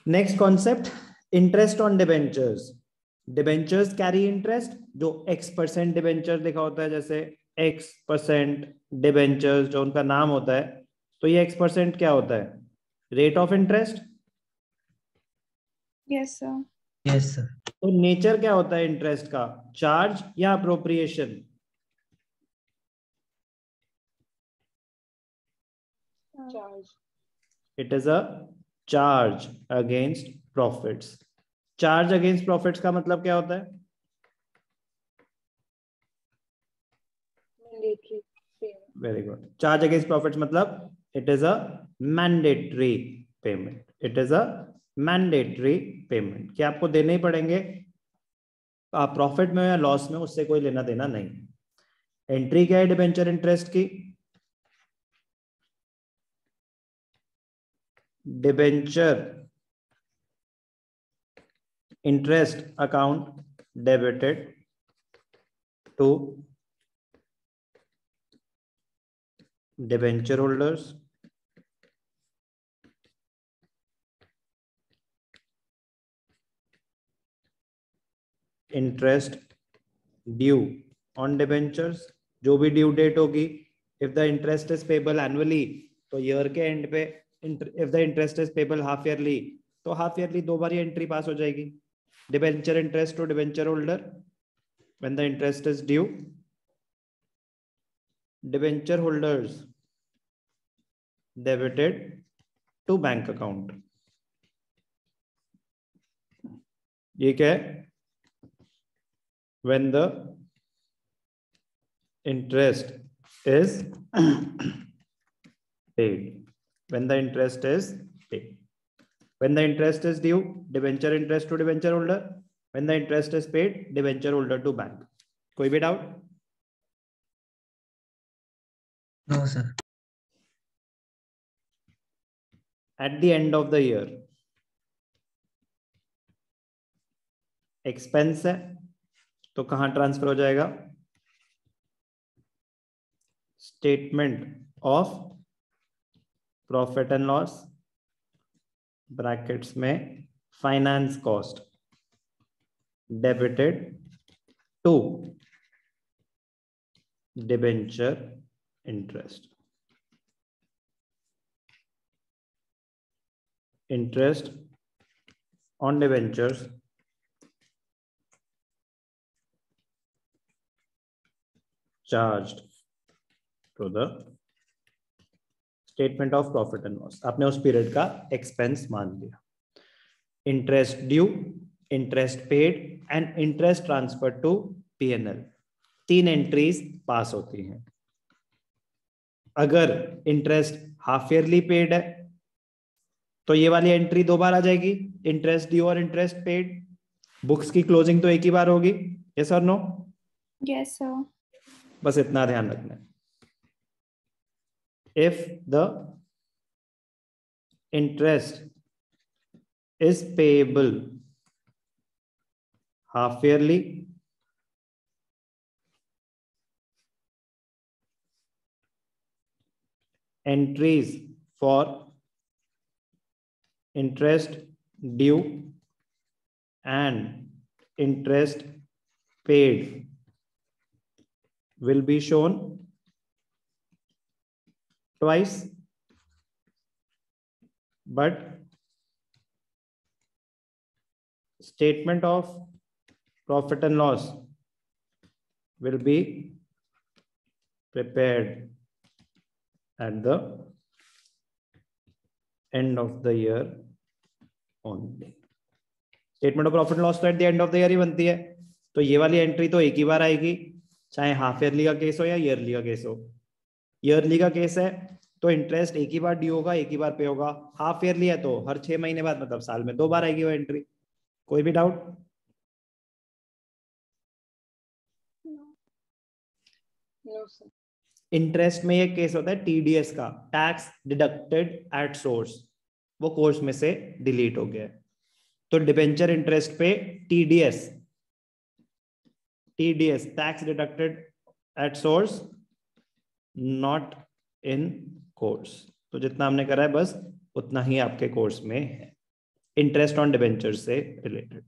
Next concept, interest on debentures. Debentures carry interest, जो x% debenture लिखा होता है, जैसे x% डिबेंचर्स जो उनका नाम होता है, तो ये x% क्या होता है? Rate of interest. Yes sir. Yes sir. तो नेचर क्या होता है इंटरेस्ट का? चार्ज या appropriation? Charge. It is a charge against profits. Charge against profits का मतलब क्या होता है? Mandatory payment. Very good. Charge against profits मतलब it is a mandatory payment. It is a mandatory payment कि आपको देने ही पड़ेंगे, आप प्रॉफिट में या लॉस में, उससे कोई लेना देना नहीं। एंट्री क्या है डिबेंचर इंटरेस्ट की? Debenture interest account debited to debenture holders interest due on debentures, जो भी ड्यू डेट होगी। If the interest is payable annually तो ईयर के एंड पे, if the interest is payable half yearly तो हाफ ईयरली दो बार एंट्री पास हो जाएगी। Debenture interest to debenture holder when the interest is due, debenture holders debited to bank account. ये क्या है? when the interest is paid, when the interest is paid, when the interest is due, debenture interest to debenture holder, when the interest is paid, debenture holder to bank. कोई भी doubt? No sir. at the end of the year expense है तो कहां transfer हो जाएगा? Statement of profit and loss brackets में finance cost debited to debenture interest. Interest on debentures charged to the statement of profit and loss. आपने उस period का expense मान लिया। Interest due, interest paid and interest transfer to PNL, तीन entries pass होती हैं। अगर इंटरेस्ट हाफ ईयरली पेड है तो ये वाली एंट्री दो बार आ जाएगी, इंटरेस्ट ड्यू और इंटरेस्ट पेड। बुक्स की क्लोजिंग तो एक ही बार होगी, यस और नो? Yes sir. बस इतना ध्यान रखना है। if the interest is payable half yearly, entries for interest due and interest paid will be shown twice, but statement of profit and loss will be prepared at the end of the year only. Statement of profit loss तो at the end of the year ही बनती है, तो ये वाली entry तो एक ही बार आएगी, चाहे हाफ ईयरली का केस हो या ईयरली का केस हो। ईयरली का केस है तो इंटरेस्ट एक ही बार ड्यू होगा, एक ही बार पे होगा। हाफ ईयरली है तो हर 6 महीने बाद, मतलब साल में 2 बार आएगी वो एंट्री। कोई भी डाउट? No sir. इंटरेस्ट में ये केस होता है टीडीएस का, टैक्स डिडक्टेड एट सोर्स, वो कोर्स में से डिलीट हो गया है। तो डिबेंचर इंटरेस्ट पे TDS, tax deducted at source, not in course. तो जितना हमने करा है बस उतना ही आपके कोर्स में है। इंटरेस्ट ऑन डिबेंचर से रिलेटेड।